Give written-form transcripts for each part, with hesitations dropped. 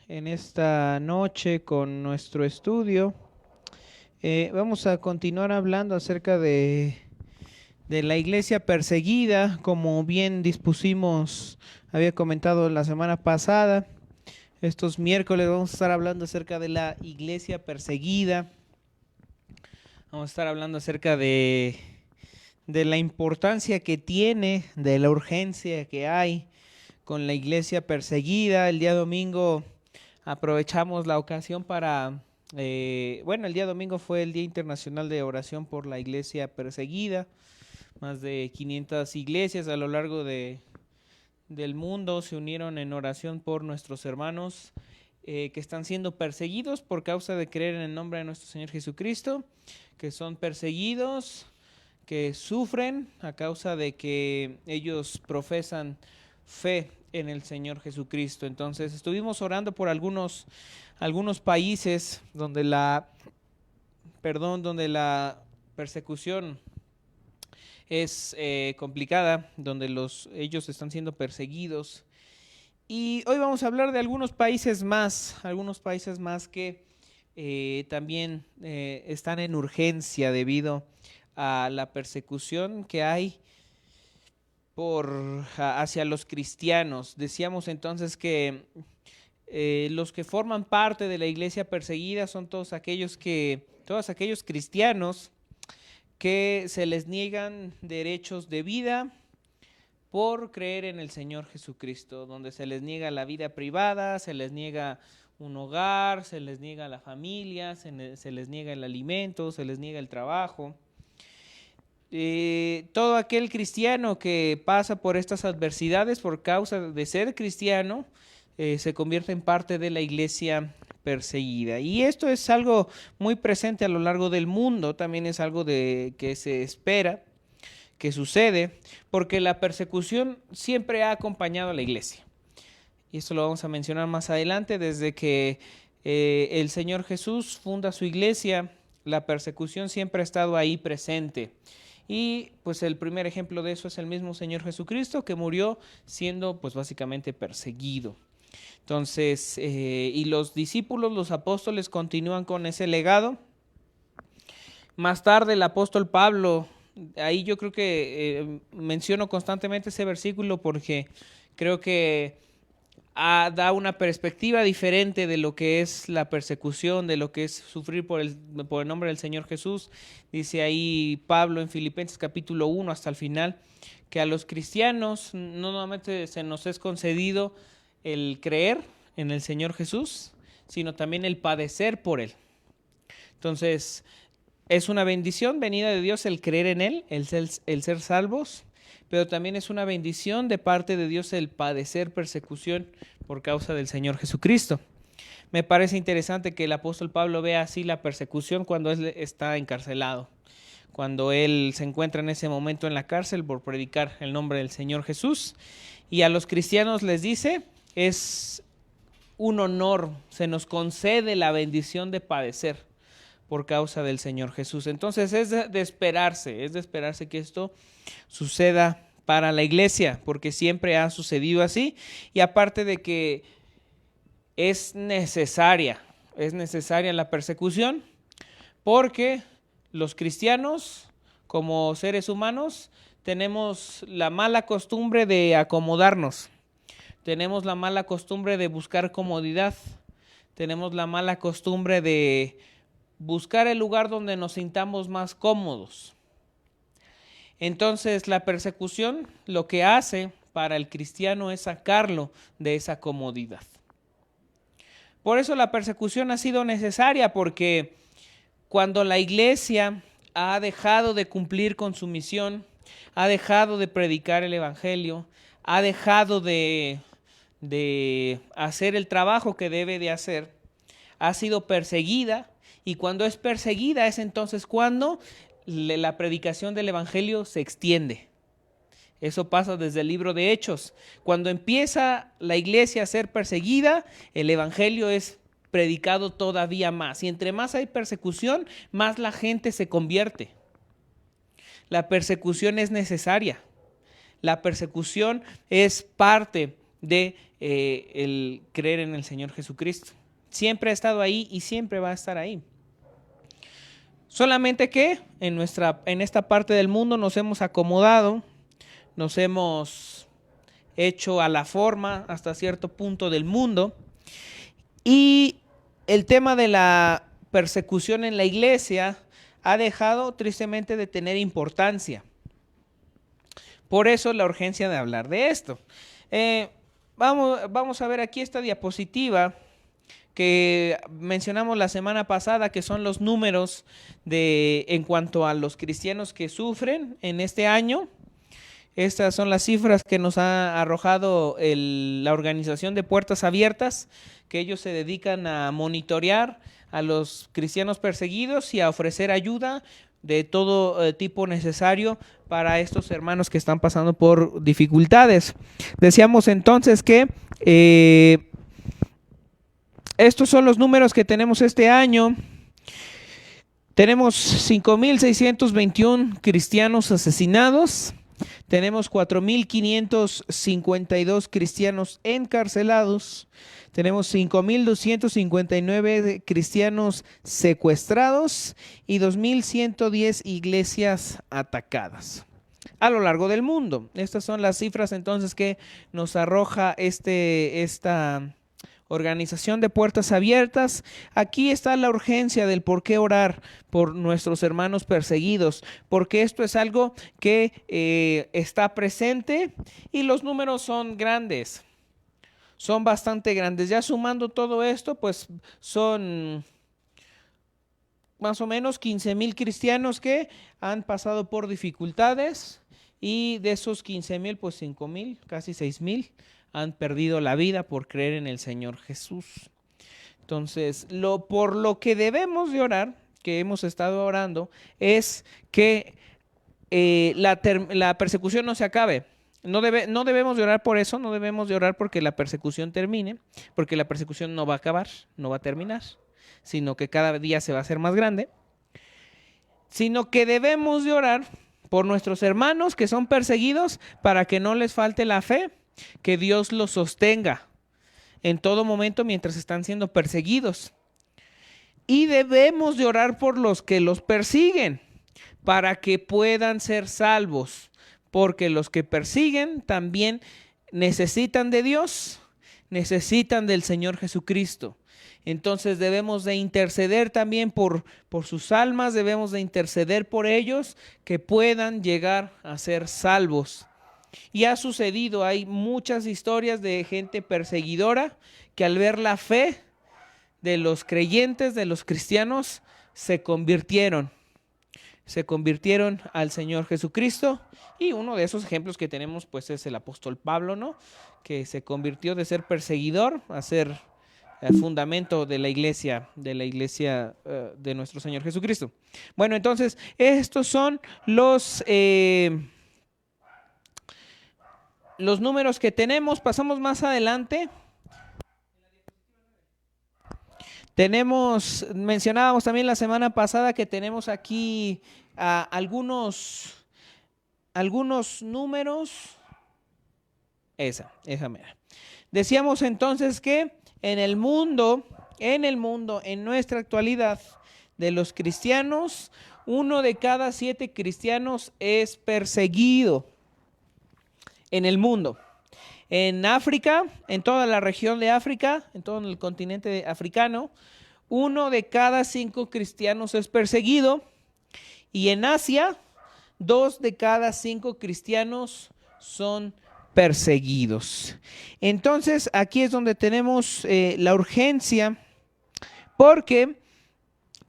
en esta noche con nuestro estudio. Vamos a continuar hablando acerca de la iglesia perseguida, como bien dispusimos, había comentado la semana pasada. Estos miércoles vamos a estar hablando acerca de la iglesia perseguida. Vamos a estar hablando acerca de la importancia que tiene, de la urgencia que hay con la iglesia perseguida. El día domingo aprovechamos la ocasión para, el día domingo fue el Día Internacional de Oración por la Iglesia Perseguida. Más de 500 iglesias a lo largo del mundo se unieron en oración por nuestros hermanos que están siendo perseguidos por causa de creer en el nombre de nuestro Señor Jesucristo, que son perseguidos, que sufren a causa de que ellos profesan fe en el Señor Jesucristo. Entonces estuvimos orando por algunos países donde la persecución es complicada, donde ellos están siendo perseguidos. Y hoy vamos a hablar de algunos países más que también están en urgencia debido a la persecución que hay hacia los cristianos. Decíamos entonces que los que forman parte de la iglesia perseguida son todos aquellos cristianos que se les niegan derechos de vida por creer en el Señor Jesucristo, donde se les niega la vida privada, se les niega un hogar, se les niega la familia, se les niega el alimento, se les niega el trabajo. Todo aquel cristiano que pasa por estas adversidades por causa de ser cristiano se convierte en parte de la iglesia perseguida. Y esto es algo muy presente a lo largo del mundo, también es algo que se espera que sucede, porque la persecución siempre ha acompañado a la iglesia. Y esto lo vamos a mencionar más adelante. Desde que el Señor Jesús funda su iglesia, la persecución siempre ha estado ahí presente. Y pues el primer ejemplo de eso es el mismo Señor Jesucristo, que murió siendo pues básicamente perseguido. Entonces, y los discípulos, los apóstoles continúan con ese legado. Más tarde el apóstol Pablo, ahí yo creo que menciono constantemente ese versículo porque creo que da una perspectiva diferente de lo que es la persecución, de lo que es sufrir por el nombre del Señor Jesús. Dice ahí Pablo en Filipenses capítulo 1 hasta el final, que a los cristianos no solamente se nos es concedido el creer en el Señor Jesús, sino también el padecer por Él. Entonces, es una bendición venida de Dios el creer en Él, el ser salvos, pero también es una bendición de parte de Dios el padecer persecución por causa del Señor Jesucristo. Me parece interesante que el apóstol Pablo vea así la persecución cuando él está encarcelado, cuando él se encuentra en ese momento en la cárcel por predicar el nombre del Señor Jesús. Y a los cristianos les dice, es un honor, se nos concede la bendición de padecer por causa del Señor Jesús. Entonces es de esperarse que esto suceda para la iglesia, porque siempre ha sucedido así, y aparte de que es necesaria la persecución, porque los cristianos, como seres humanos, tenemos la mala costumbre de acomodarnos, tenemos la mala costumbre de buscar comodidad, tenemos la mala costumbre de buscar el lugar donde nos sintamos más cómodos. Entonces la persecución lo que hace para el cristiano es sacarlo de esa comodidad. Por eso la persecución ha sido necesaria, porque cuando la iglesia ha dejado de cumplir con su misión, ha dejado de predicar el evangelio, ha dejado de hacer el trabajo que debe de hacer, ha sido perseguida. Y cuando es perseguida es entonces cuando la predicación del evangelio se extiende. Eso pasa desde el libro de Hechos. Cuando empieza la iglesia a ser perseguida, el evangelio es predicado todavía más. Y entre más hay persecución, más la gente se convierte. La persecución es necesaria. La persecución es parte de el creer en el Señor Jesucristo. Siempre ha estado ahí y siempre va a estar ahí. Solamente que en esta parte del mundo nos hemos acomodado, nos hemos hecho a la forma hasta cierto punto del mundo, y el tema de la persecución en la iglesia ha dejado tristemente de tener importancia. Por eso la urgencia de hablar de esto. Vamos a ver aquí esta diapositiva que mencionamos la semana pasada, que son los números en cuanto a los cristianos que sufren en este año. Estas son las cifras que nos ha arrojado la organización de Puertas Abiertas, que ellos se dedican a monitorear a los cristianos perseguidos y a ofrecer ayuda de todo tipo necesario para estos hermanos que están pasando por dificultades. Decíamos entonces que estos son los números que tenemos este año. Tenemos 5,621 cristianos asesinados. Tenemos 4,552 cristianos encarcelados. Tenemos 5,259 cristianos secuestrados y 2,110 iglesias atacadas a lo largo del mundo. Estas son las cifras entonces que nos arroja esta organización de Puertas Abiertas. Aquí está la urgencia del por qué orar por nuestros hermanos perseguidos, porque esto es algo que está presente y los números son grandes, son bastante grandes. Ya sumando todo esto, pues son más o menos 15,000 cristianos que han pasado por dificultades, y de esos 15,000, pues 5,000, casi 6,000 han perdido la vida por creer en el Señor Jesús. Entonces, por lo que debemos de orar, que hemos estado orando, es que la persecución no se acabe. No debemos de orar por eso, no debemos de orar porque la persecución termine, porque la persecución no va a acabar, no va a terminar, sino que cada día se va a hacer más grande, sino que debemos de orar por nuestros hermanos que son perseguidos para que no les falte la fe, que Dios los sostenga en todo momento mientras están siendo perseguidos. Y debemos de orar por los que los persiguen para que puedan ser salvos, porque los que persiguen también necesitan de Dios, necesitan del Señor Jesucristo. Entonces debemos de interceder también por sus almas, debemos de interceder por ellos, que puedan llegar a ser salvos. Y ha sucedido, hay muchas historias de gente perseguidora que al ver la fe de los creyentes, de los cristianos, se convirtieron al Señor Jesucristo. Y uno de esos ejemplos que tenemos pues es el apóstol Pablo, ¿no? Que se convirtió de ser perseguidor a ser el fundamento de la iglesia de nuestro Señor Jesucristo. Bueno, entonces estos son los números que tenemos. Más adelante. Mencionábamos también la semana pasada que tenemos aquí algunos números. Esa mera. Decíamos entonces que en el mundo, en nuestra actualidad, de los cristianos, 1 de cada 7 cristianos es perseguido. En el mundo, en África, en toda la región de África, en todo el continente africano, 1 de cada 5 cristianos es perseguido, y en Asia, 2 de cada 5 cristianos son perseguidos. Entonces, aquí es donde tenemos la urgencia, porque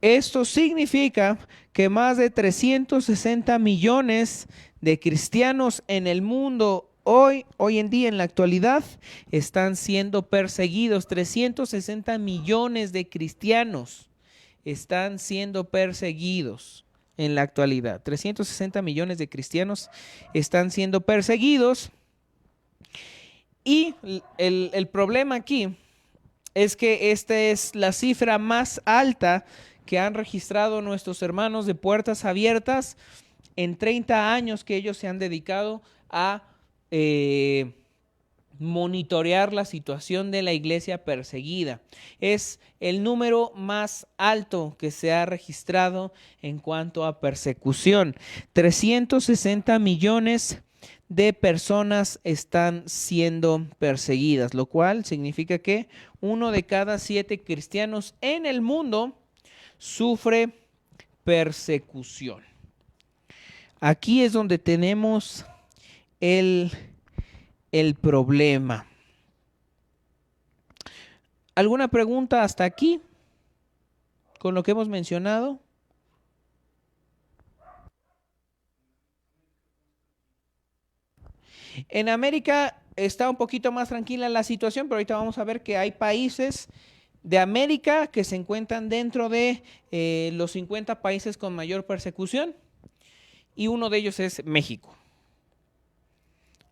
esto significa que más de 360 millones de cristianos en el mundo hoy en día, en la actualidad, están siendo perseguidos. 360 millones de cristianos están siendo perseguidos en la actualidad. 360 millones de cristianos están siendo perseguidos. Y el problema aquí es que esta es la cifra más alta que han registrado nuestros hermanos de Puertas Abiertas en 30 años que ellos se han dedicado a monitorear la situación de la iglesia perseguida. Es el número más alto que se ha registrado en cuanto a persecución. 360 millones de personas están siendo perseguidas, lo cual significa que 1 de cada 7 cristianos en el mundo sufre persecución. Aquí es donde tenemos el problema. ¿Alguna pregunta hasta aquí con lo que hemos mencionado? En América está un poquito más tranquila la situación, pero ahorita vamos a ver que hay países de América que se encuentran dentro de los 50 países con mayor persecución, y uno de ellos es México.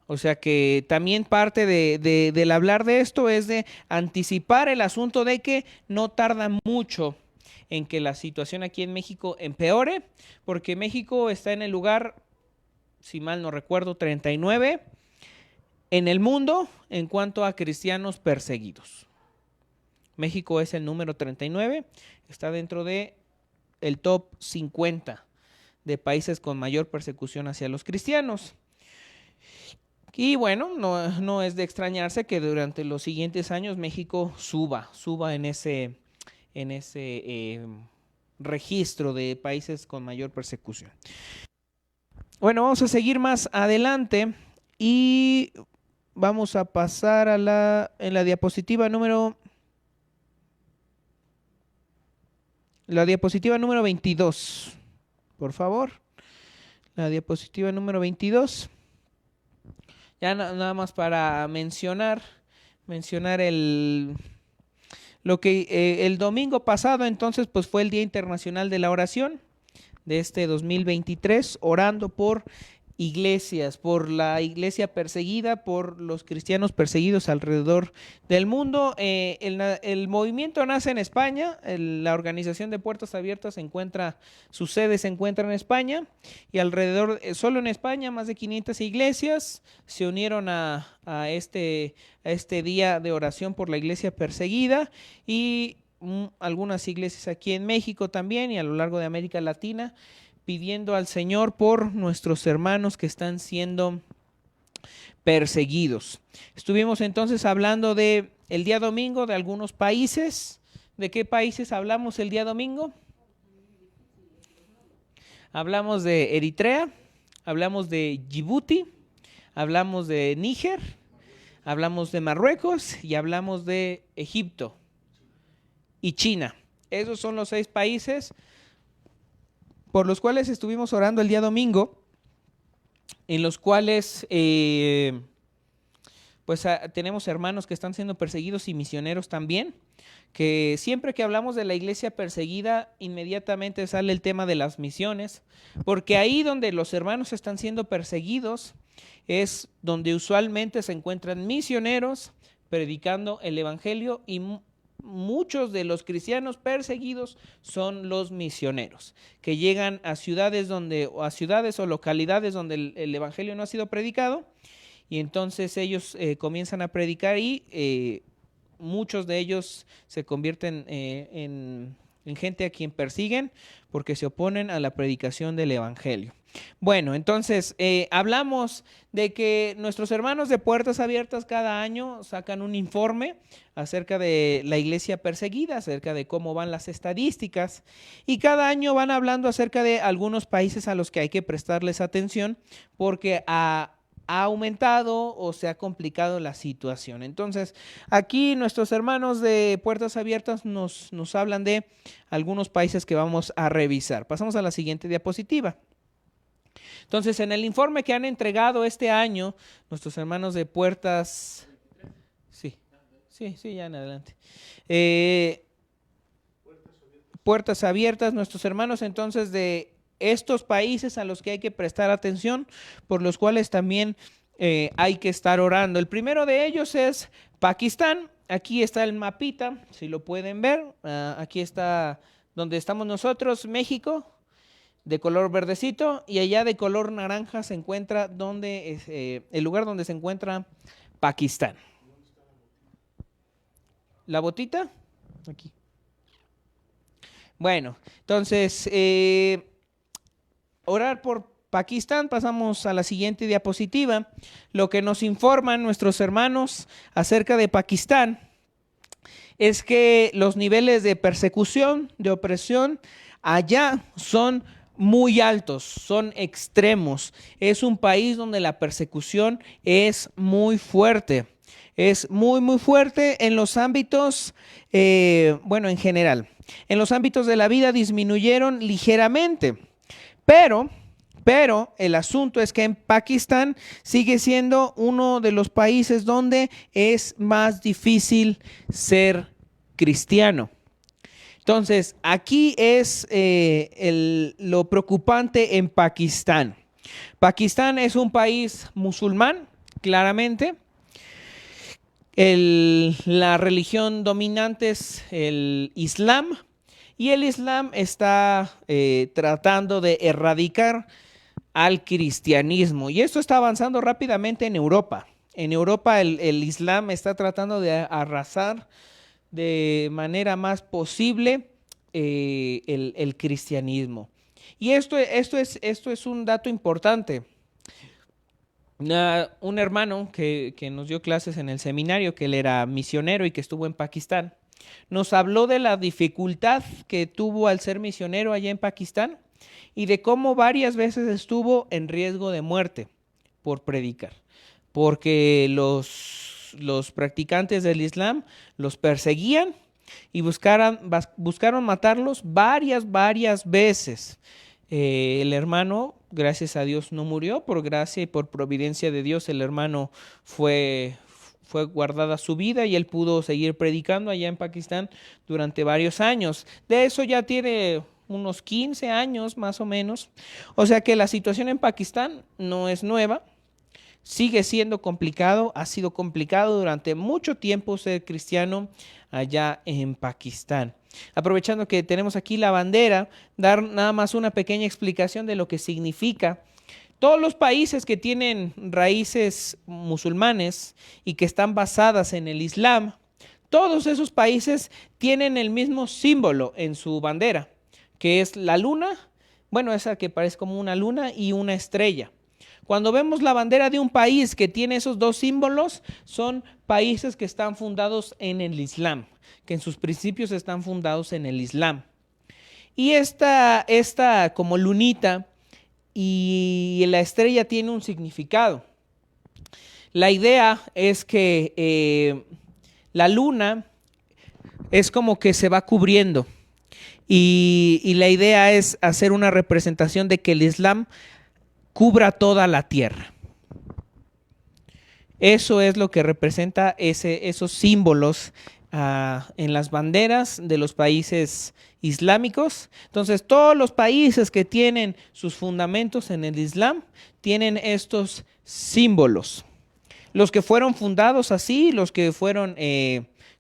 O sea que también parte del hablar de esto es de anticipar el asunto de que no tarda mucho en que la situación aquí en México empeore, porque México está en el lugar, si mal no recuerdo, 39 en el mundo en cuanto a cristianos perseguidos. México es el número 39, está dentro de el top 50 de países con mayor persecución hacia los cristianos. Y bueno, no es de extrañarse que durante los siguientes años México suba en ese registro de países con mayor persecución. Bueno, vamos a seguir más adelante y vamos a pasar en la diapositiva número 22, por favor. La diapositiva número 22. Ya nada más para mencionar lo que el domingo pasado, entonces, pues fue el Día Internacional de la Oración de este 2023, orando por iglesias, por la iglesia perseguida, por los cristianos perseguidos alrededor del mundo. El movimiento nace en España, la organización de Puertas Abiertas su sede se encuentra en España, y alrededor, solo en España, más de 500 iglesias se unieron a este día de oración por la iglesia perseguida, y algunas iglesias aquí en México también y a lo largo de América Latina, pidiendo al Señor por nuestros hermanos que están siendo perseguidos. Estuvimos entonces hablando el día domingo de algunos países. ¿De qué países hablamos el día domingo? Hablamos de Eritrea, hablamos de Djibouti, hablamos de Níger, hablamos de Marruecos y hablamos de Egipto y China. Esos son los 6 países por los cuales estuvimos orando el día domingo, en los cuales tenemos hermanos que están siendo perseguidos y misioneros también, que siempre que hablamos de la iglesia perseguida, inmediatamente sale el tema de las misiones, porque ahí donde los hermanos están siendo perseguidos es donde usualmente se encuentran misioneros predicando el evangelio, y muchos de los cristianos perseguidos son los misioneros, que llegan a ciudades o localidades donde el evangelio no ha sido predicado, y entonces ellos comienzan a predicar, y muchos de ellos se convierten en gente a quien persiguen porque se oponen a la predicación del evangelio. Bueno, entonces hablamos de que nuestros hermanos de Puertas Abiertas cada año sacan un informe acerca de la iglesia perseguida, acerca de cómo van las estadísticas, y cada año van hablando acerca de algunos países a los que hay que prestarles atención porque ha aumentado o se ha complicado la situación. Entonces, aquí nuestros hermanos de Puertas Abiertas nos hablan de algunos países que vamos a revisar. Pasamos a la siguiente diapositiva. Entonces, en el informe que han entregado este año, nuestros hermanos de Puertas... Sí, ya en adelante. Puertas Abiertas, nuestros hermanos entonces de estos países a los que hay que prestar atención, por los cuales también hay que estar orando. El primero de ellos es Pakistán. Aquí está el mapita, si lo pueden ver. Aquí está donde estamos nosotros, México, de color verdecito, y allá de color naranja se encuentra el lugar donde se encuentra Pakistán. ¿La botita? Aquí. Bueno, entonces, orar por Pakistán. Pasamos a la siguiente diapositiva. Lo que nos informan nuestros hermanos acerca de Pakistán es que los niveles de persecución, de opresión, allá son muy altos, son extremos. Es un país donde la persecución es muy fuerte. Es muy fuerte en los ámbitos, en general. En los ámbitos de la vida disminuyeron ligeramente, pero el asunto es que en Pakistán sigue siendo uno de los países donde es más difícil ser cristiano. Entonces, aquí es lo preocupante en Pakistán. Pakistán es un país musulmán, claramente. La religión dominante es el Islam, y el Islam está tratando de erradicar al cristianismo, y esto está avanzando rápidamente en Europa. En Europa el Islam está tratando de arrasar de manera más posible el cristianismo. Y esto es un dato importante. Un hermano que nos dio clases en el seminario, que él era misionero y que estuvo en Pakistán, nos habló de la dificultad que tuvo al ser misionero allá en Pakistán y de cómo varias veces estuvo en riesgo de muerte por predicar, porque los practicantes del Islam los perseguían y buscaron matarlos varias veces. El hermano, gracias a Dios, no murió. Por gracia y por providencia de Dios, el hermano fue guardada su vida y él pudo seguir predicando allá en Pakistán durante varios años. De eso ya tiene unos 15 años más o menos. O sea que la situación en Pakistán no es nueva. Sigue siendo complicado, ha sido complicado durante mucho tiempo ser cristiano allá en Pakistán. Aprovechando que tenemos aquí la bandera, dar nada más una pequeña explicación de lo que significa. Todos los países que tienen raíces musulmanes y que están basadas en el Islam, todos esos países tienen el mismo símbolo en su bandera, que es la luna, esa que parece como una luna y una estrella. Cuando vemos la bandera de un país que tiene esos dos símbolos, son países que están fundados en el Islam, que en sus principios están fundados en el Islam. Y esta como lunita y la estrella tiene un significado. La idea es que la luna es como que se va cubriendo y la idea es hacer una representación de que el Islam cubra toda la tierra. Eso es lo que representa esos símbolos en las banderas de los países islámicos. Entonces, todos los países que tienen sus fundamentos en el Islam tienen estos símbolos. Los que fueron fundados así, los que fueron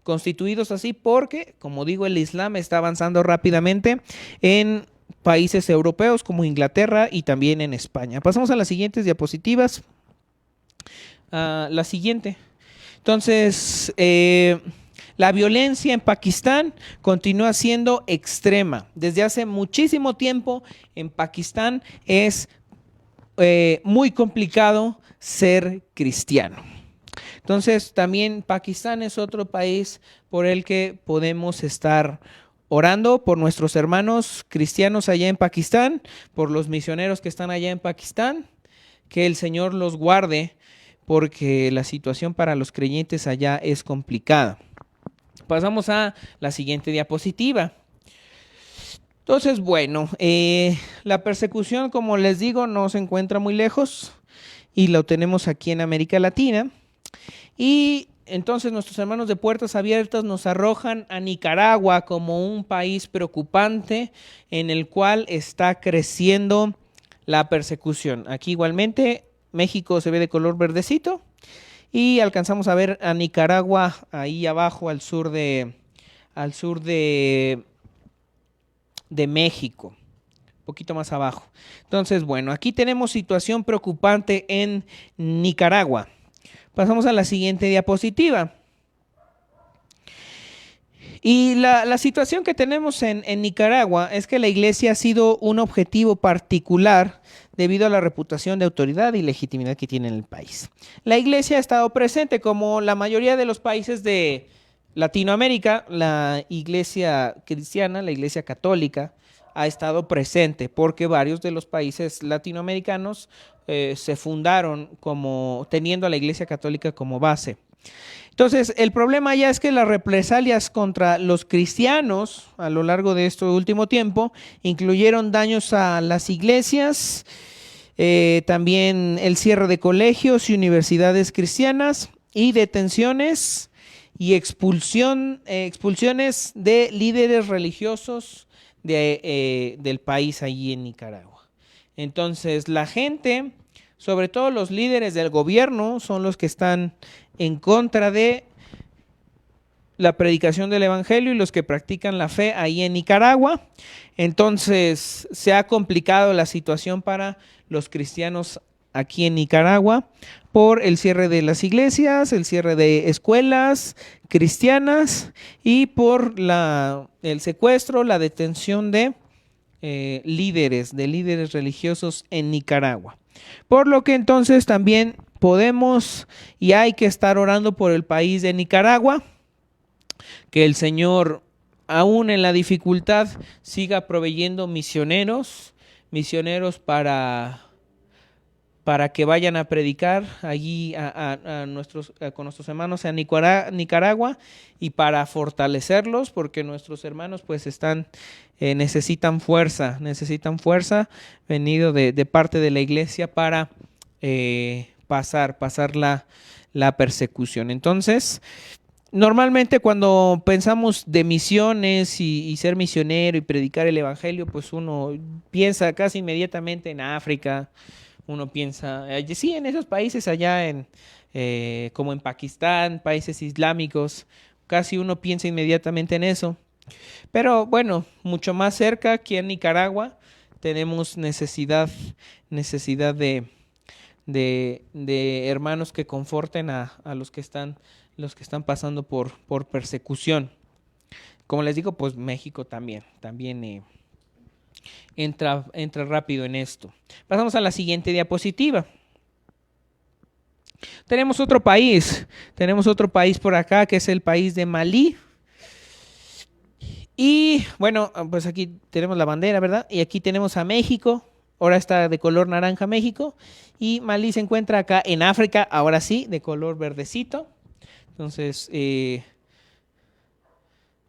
constituidos así, porque, como digo, el Islam está avanzando rápidamente en países europeos como Inglaterra y también en España. Pasamos a las siguientes diapositivas. La siguiente. Entonces, la violencia en Pakistán continúa siendo extrema. Desde hace muchísimo tiempo en Pakistán es muy complicado ser cristiano. Entonces, también Pakistán es otro país por el que podemos estar orando por nuestros hermanos cristianos allá en Pakistán, por los misioneros que están allá en Pakistán, que el Señor los guarde, porque la situación para los creyentes allá es complicada. Pasamos a la siguiente diapositiva. Entonces, la persecución, como les digo, no se encuentra muy lejos y lo tenemos aquí en América Latina. Y entonces nuestros hermanos de Puertas Abiertas nos arrojan a Nicaragua como un país preocupante en el cual está creciendo la persecución. Aquí igualmente México se ve de color verdecito y alcanzamos a ver a Nicaragua ahí abajo al sur de México, un poquito más abajo. Entonces, aquí tenemos situación preocupante en Nicaragua. Pasamos a la siguiente diapositiva. Y la situación que tenemos en Nicaragua es que la iglesia ha sido un objetivo particular debido a la reputación de autoridad y legitimidad que tiene en el país. La iglesia ha estado presente, como la mayoría de los países de Latinoamérica, la iglesia cristiana, la iglesia católica, ha estado presente porque varios de los países latinoamericanos se fundaron como teniendo a la iglesia católica como base. Entonces, el problema ya es que las represalias contra los cristianos a lo largo de este último tiempo incluyeron daños a las iglesias, también el cierre de colegios y universidades cristianas y detenciones y expulsiones de líderes religiosos del país allí en Nicaragua. Entonces, la gente, sobre todo los líderes del gobierno, son los que están en contra de la predicación del evangelio y los que practican la fe ahí en Nicaragua. Entonces se ha complicado la situación para los cristianos aquí en Nicaragua por el cierre de las iglesias, el cierre de escuelas cristianas y por el secuestro, la detención de líderes religiosos en Nicaragua. Por lo que entonces también podemos y hay que estar orando por el país de Nicaragua, que el Señor, aún en la dificultad, siga proveyendo misioneros para que vayan a predicar allí con nuestros hermanos en Nicaragua y para fortalecerlos, porque nuestros hermanos pues necesitan fuerza venido de parte de la iglesia para pasar la persecución. Entonces, normalmente cuando pensamos de misiones y ser misionero y predicar el evangelio, pues uno piensa casi inmediatamente en África, uno piensa, sí, en esos países allá como en Pakistán, países islámicos, casi uno piensa inmediatamente en eso. Pero bueno, mucho más cerca, aquí en Nicaragua, tenemos necesidad de hermanos que conforten a los que están pasando por persecución. Como les digo, pues México también entra rápido en esto. Pasamos a la siguiente diapositiva. Tenemos otro país por acá, que es el país de Malí. Y bueno, pues aquí tenemos la bandera, ¿verdad? Y aquí tenemos a México. Ahora está de color naranja México. Y Malí se encuentra acá en África, ahora sí, de color verdecito. Entonces,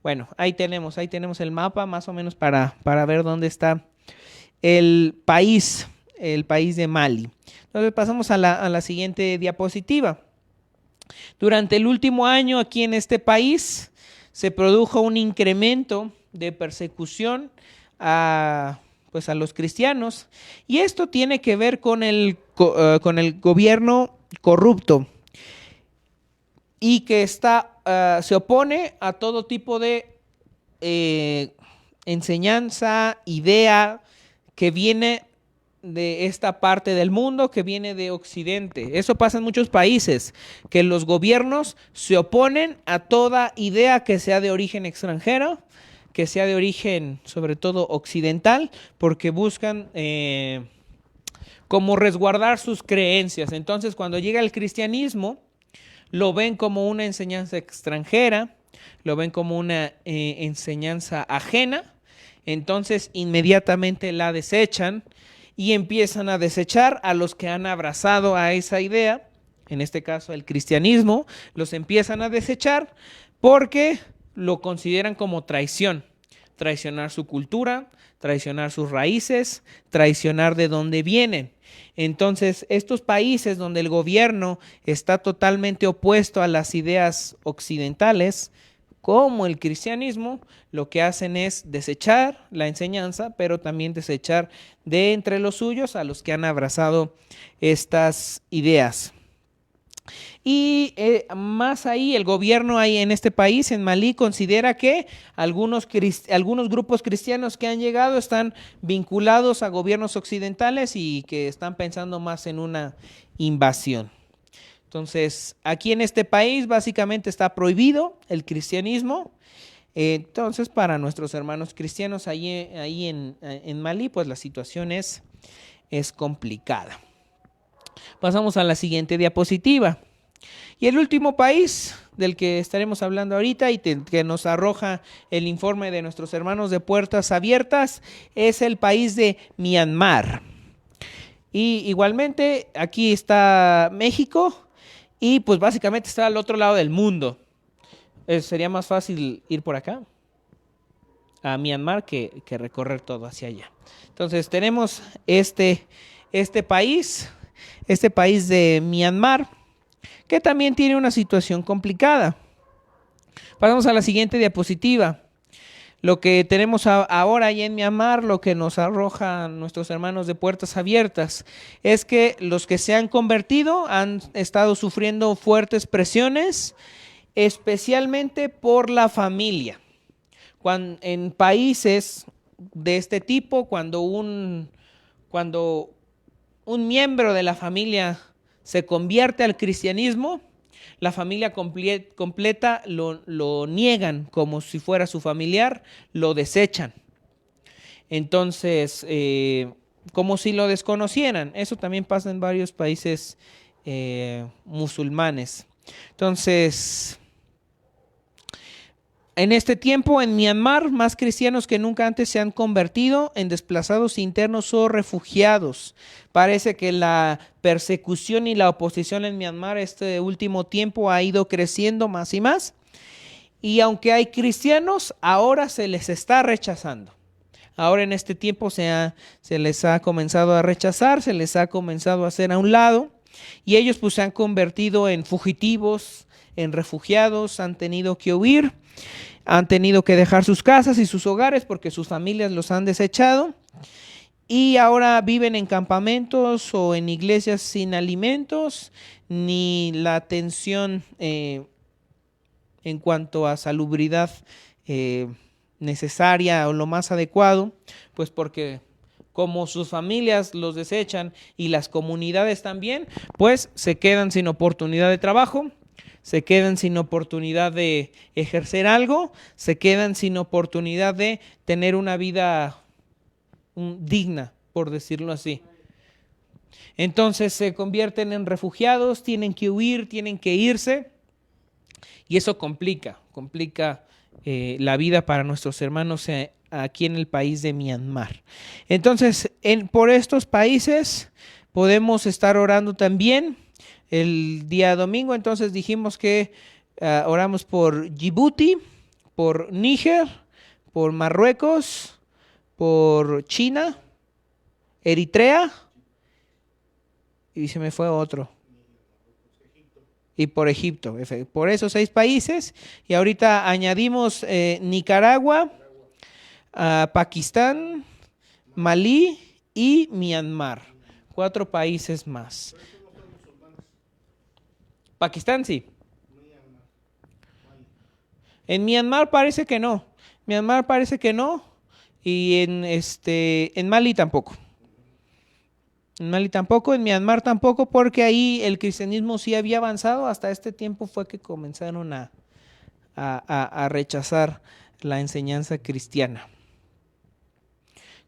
bueno, ahí tenemos el mapa más o menos para ver dónde está el país de Mali. Entonces pasamos a la siguiente diapositiva. Durante el último año aquí en este país se produjo un incremento de persecución a los cristianos, y esto tiene que ver con el gobierno corrupto y que se opone a todo tipo de enseñanza, idea que viene de esta parte del mundo, que viene de Occidente. Eso pasa en muchos países, que los gobiernos se oponen a toda idea que sea de origen extranjero, que sea de origen sobre todo occidental, porque buscan como resguardar sus creencias. Entonces, cuando llega el cristianismo, lo ven como una enseñanza extranjera, lo ven como una enseñanza ajena, entonces inmediatamente la desechan y empiezan a desechar a los que han abrazado a esa idea, en este caso el cristianismo, los empiezan a desechar porque lo consideran como traición, traicionar su cultura, traicionar sus raíces, traicionar de dónde vienen. Entonces, estos países donde el gobierno está totalmente opuesto a las ideas occidentales, como el cristianismo, lo que hacen es desechar la enseñanza, pero también desechar de entre los suyos a los que han abrazado estas ideas. Y más ahí, el gobierno ahí en este país, en Malí, considera que algunos grupos cristianos que han llegado están vinculados a gobiernos occidentales y que están pensando más en una invasión. Entonces, aquí en este país básicamente está prohibido el cristianismo. Entonces, para nuestros hermanos cristianos ahí en Malí, pues la situación es complicada. Pasamos a la siguiente diapositiva. Y el último país del que estaremos hablando ahorita y que nos arroja el informe de nuestros hermanos de Puertas Abiertas es el país de Myanmar. Y igualmente aquí está México y pues básicamente está al otro lado del mundo. Sería más fácil ir por acá a Myanmar que recorrer todo hacia allá. Entonces tenemos este país de Myanmar, que también tiene una situación complicada. Pasamos a la siguiente diapositiva. Lo que tenemos ahora allá en Myanmar, lo que nos arroja nuestros hermanos de Puertas Abiertas, es que los que se han convertido han estado sufriendo fuertes presiones, especialmente por la familia. En países de este tipo, cuando un miembro de la familia se convierte al cristianismo, la familia completa lo niegan como si fuera su familiar, lo desechan. Entonces, como si lo desconocieran. Eso también pasa en varios países musulmanes. Entonces, en este tiempo en Myanmar, más cristianos que nunca antes se han convertido en desplazados internos o refugiados. Parece que la persecución y la oposición en Myanmar este último tiempo ha ido creciendo más y más. Y aunque hay cristianos, ahora se les está rechazando. Ahora en este tiempo se les ha comenzado a rechazar, se les ha comenzado a hacer a un lado. Y ellos pues se han convertido en fugitivos, en refugiados, han tenido que huir. Han tenido que dejar sus casas y sus hogares porque sus familias los han desechado y ahora viven en campamentos o en iglesias sin alimentos ni la atención en cuanto a salubridad necesaria o lo más adecuado, pues porque como sus familias los desechan y las comunidades también, pues se quedan sin oportunidad de trabajo. Se quedan sin oportunidad de ejercer algo, se quedan sin oportunidad de tener una vida digna, por decirlo así. Entonces se convierten en refugiados, tienen que huir, tienen que irse, y eso complica la vida para nuestros hermanos aquí en el país de Myanmar. Entonces, por estos países podemos estar orando también. El día domingo entonces dijimos que oramos por Djibouti, por Níger, por Marruecos, por China, Eritrea y se me fue otro. Y por Egipto, por esos 6 países. Y ahorita añadimos Nicaragua, Pakistán, Malí y Myanmar. 4 países más. Pakistán sí. En Myanmar parece que no. Y en Malí tampoco. En Myanmar tampoco, porque ahí el cristianismo sí había avanzado. Hasta este tiempo fue que comenzaron a rechazar la enseñanza cristiana.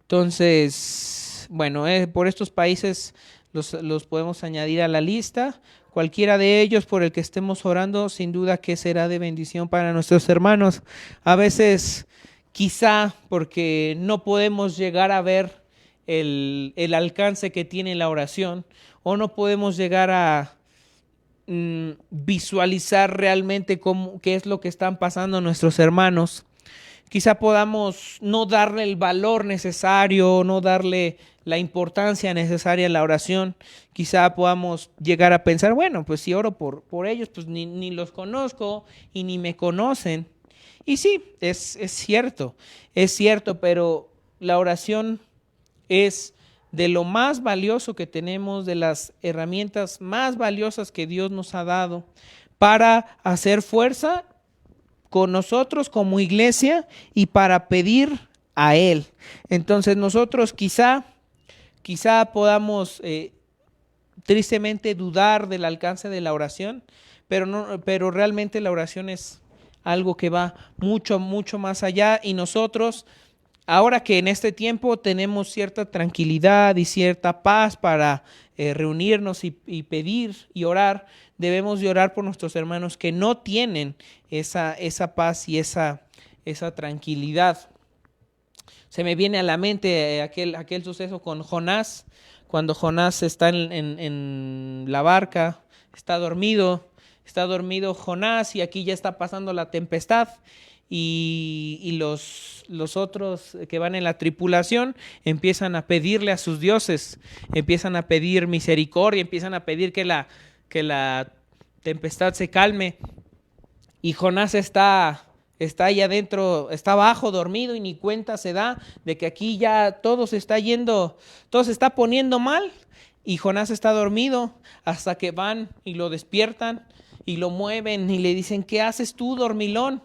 Entonces, bueno, por estos países los podemos añadir a la lista. Cualquiera de ellos por el que estemos orando, sin duda que será de bendición para nuestros hermanos. A veces, quizá porque no podemos llegar a ver el alcance que tiene la oración, o no podemos llegar a visualizar realmente qué es lo que están pasando nuestros hermanos. Quizá podamos no darle el valor necesario, no darle la importancia necesaria a la oración. Quizá podamos llegar a pensar, bueno, pues si oro por ellos, pues ni los conozco y ni me conocen. Y sí, es cierto, pero la oración es de lo más valioso que tenemos, de las herramientas más valiosas que Dios nos ha dado para hacer fuerza con nosotros como iglesia y para pedir a Él. Entonces nosotros quizá podamos tristemente dudar del alcance de la oración, pero realmente la oración es algo que va mucho, mucho más allá, y nosotros, ahora que en este tiempo tenemos cierta tranquilidad y cierta paz para reunirnos y pedir y orar, debemos de orar por nuestros hermanos que no tienen esa paz y esa tranquilidad. Se me viene a la mente aquel suceso con Jonás, cuando Jonás está en la barca, está dormido Jonás, y aquí ya está pasando la tempestad, y los otros que van en la tripulación empiezan a pedirle a sus dioses, empiezan a pedir misericordia, empiezan a pedir que la tempestad se calme, y Jonás está ahí adentro, está abajo dormido, y ni cuenta se da de que aquí ya todo se está yendo, todo se está poniendo mal, y Jonás está dormido hasta que van y lo despiertan y lo mueven y le dicen: ¿qué haces tú, dormilón?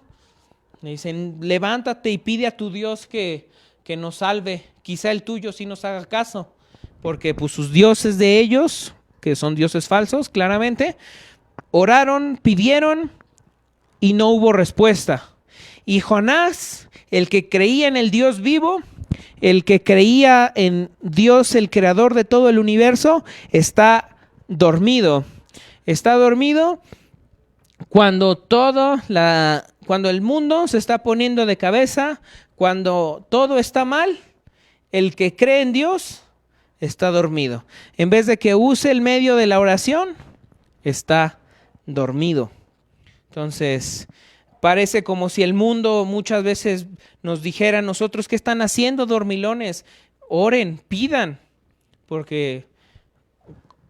Le dicen: levántate y pide a tu Dios que nos salve, quizá el tuyo sí nos haga caso, porque pues sus dioses de ellos, que son dioses falsos claramente, oraron, pidieron y no hubo respuesta. Y Jonás, el que creía en el Dios vivo, el que creía en Dios, el creador de todo el universo, está dormido. Está dormido cuando cuando el mundo se está poniendo de cabeza, cuando todo está mal, el que cree en Dios está dormido. En vez de que use el medio de la oración, está dormido. Entonces, parece como si el mundo muchas veces nos dijera: nosotros, ¿qué están haciendo, dormilones? Oren, pidan, porque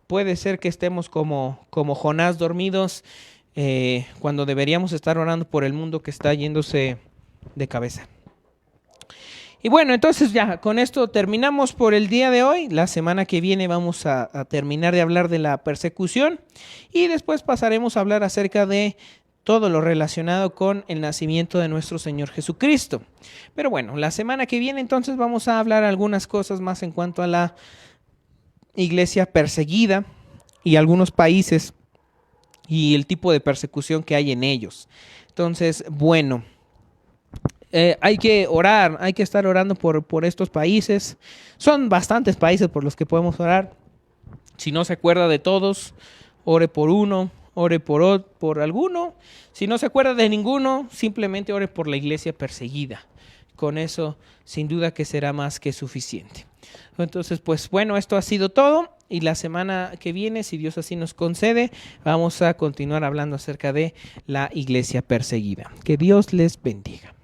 puede ser que estemos como Jonás, dormidos, cuando deberíamos estar orando por el mundo que está yéndose de cabeza. Y bueno, entonces ya con esto terminamos por el día de hoy. La semana que viene vamos a terminar de hablar de la persecución, y después pasaremos a hablar acerca de todo lo relacionado con el nacimiento de nuestro Señor Jesucristo. Pero bueno, la semana que viene entonces vamos a hablar algunas cosas más en cuanto a la iglesia perseguida y algunos países y el tipo de persecución que hay en ellos. Entonces, bueno, hay que orar, hay que estar orando por estos países. Son bastantes países por los que podemos orar. Si no se acuerda de todos, ore por uno, ore por alguno. Si no se acuerda de ninguno, simplemente ore por la iglesia perseguida. Con eso, sin duda que será más que suficiente. Entonces, pues bueno, esto ha sido todo, y la semana que viene, si Dios así nos concede, vamos a continuar hablando acerca de la iglesia perseguida. Que Dios les bendiga.